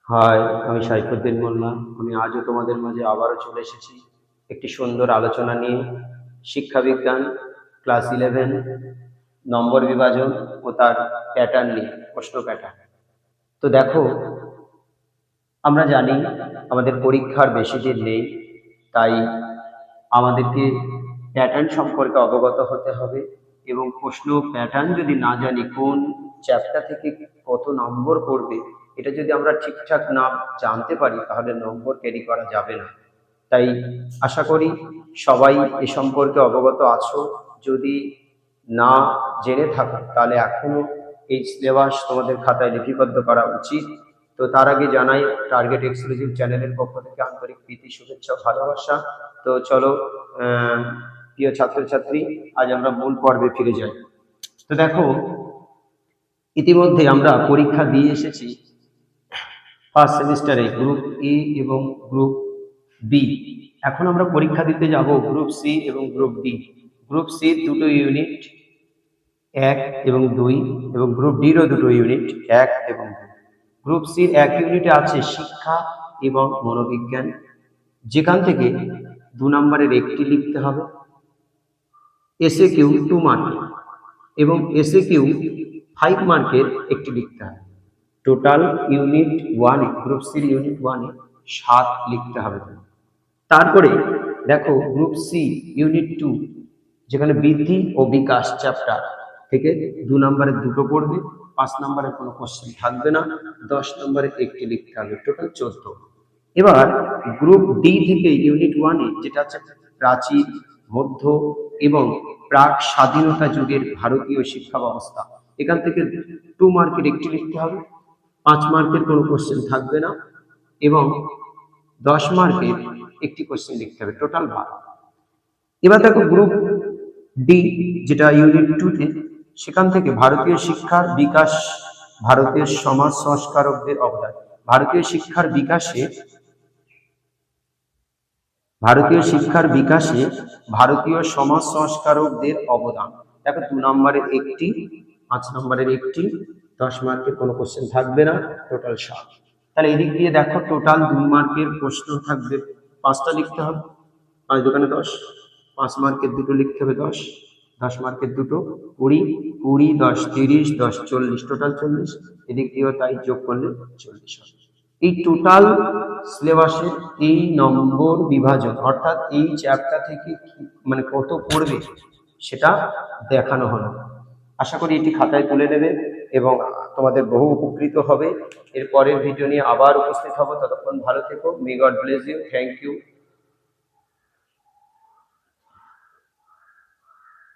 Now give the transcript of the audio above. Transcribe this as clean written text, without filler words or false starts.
High, আমি সাইফুদ্দিন মোল্লা। আমি আজও তোমাদের মাঝে আবারও চলে এসেছি একটি সুন্দর আলোচনা নিয়ে। শিক্ষাবিজ্ঞান ক্লাস 11 নম্বর বিভাজন ও তার প্যাটার্ন নিয়ে, প্রশ্ন প্যাটার্ন। তো দেখো, আমরা জানি আমাদের পরীক্ষার বেশি দিন নেই, তাই আমাদেরকে প্যাটার্ন সম্পর্কে অবগত হতে হবে। এবং প্রশ্ন প্যাটার্ন যদি না জানি কোন চ্যাপ্টার থেকে কত নম্বর পড়বে, এটা যদি আমরা ঠিকঠাক না জানতে পারি তাহলে নম্বর ক্যারি করা যাবে না। তাই আশা করি সবাই এ সম্পর্কে অবগত আছো। যদি না জেনে থাকো তাহলে এখনো এই সিলেবাস তোমাদের খাতায় লিপিবদ্ধ করা উচিত। তো তার আগে জানাই টার্গেট এক্সক্লুসিভ চ্যানেলের পক্ষ থেকে আন্তরিক প্রীতি, শুভেচ্ছা, ভালোবাসা। তো চলো, প্রিয় ছাত্রছাত্রী, আজ আমরা মূল পর্বে ফিরে যাই। তো দেখো, ইতিমধ্যে আমরা পরীক্ষা দিয়ে এসেছি ফার্স্ট সেমিস্টারে গ্রুপ এ এবং গ্রুপ বি। এখন আমরা পরীক্ষা দিতে যাব গ্রুপ সি এবং গ্রুপ ডি। গ্রুপ সি দুটো ইউনিট 1 এবং 2, এবং গ্রুপ ডিরও দুটো ইউনিট 1 এবং 2। গ্রুপ সির 1 ইউনিটে আছে শিক্ষা এবং মনোবিজ্ঞান, যেখান থেকে 2 নম্বরের একটি লিখতে হবে। এসএ কিউ 2 মার্কের এবং এসএ কিউ 5 মার্কের একটি লিখতে হবে। টোটাল ইউনিট 1 গ্রুপ সির ইউনিট 1 7 লিখতে হবে। তারপরে দেখো গ্রুপ সি ইউনিট 2, যেখানে বৃদ্ধি ও বিকাশ চ্যাপ্টার থেকে 2 নম্বরের দুটো পড়বে, 5 নম্বরের কোনো কোশ্চেন থাকবে না, 10 নম্বরের একটি লিখতে হবে, টোটাল 14। এবার গ্রুপ ডি থেকে ইউনিট 1 যেটা আছে প্রাচীন, মধ্য এবং প্রাক স্বাধীনতা যুগের ভারতীয় শিক্ষা ব্যবস্থা, এখান থেকে 2 মার্কের একটি লিখতে হবে, 5 মার্কের কোনো কোশ্চেন থাকবে না এবং 10 মার্কের একটি কোশ্চেন লিখতে হবে, টোটাল 12। এবার দেখো গ্রুপ ডি যেটা ইউনিট 2-তে, সেখান থেকে ভারতীয় শিক্ষার বিকাশ, ভারতীয় সমাজ সংস্কারকদের অবদান। ভারতীয় সমাজ সংস্কারকদের অবদান। দেখো 2 নম্বরের একটি, 5 নম্বরের একটি, 10 মার্কের কোনো কোশ্চেন থাকবে না, টোটাল 7। তাহলে এদিক দিয়ে দেখো টোটাল 2 মার্কের প্রশ্ন থাকবে, 5টা লিখতে হবে, 5 দোকানে 10, 5 মার্কের দুটো লিখতে হবে, 10, 10 মার্কের দুটো 20, 20 10 30 10 40, টোটাল 40। এদিক দিয়েও তাই, যোগ করলে 40 হবে। এই টোটাল সিলেবাসের এই নম্বর বিভাজন, অর্থাৎ এই চ্যাপ্টার থেকে মানে কত পড়বে সেটা দেখানো হলো। আশা করি এটি খাতায় তুলে নেবে এবং তোমাদের বহু উপকৃত হবে। এর পরের ভিডিও নিয়ে আবার উপস্থিত হব। ততক্ষণ ভালো থেকো। May God bless you. Thank you.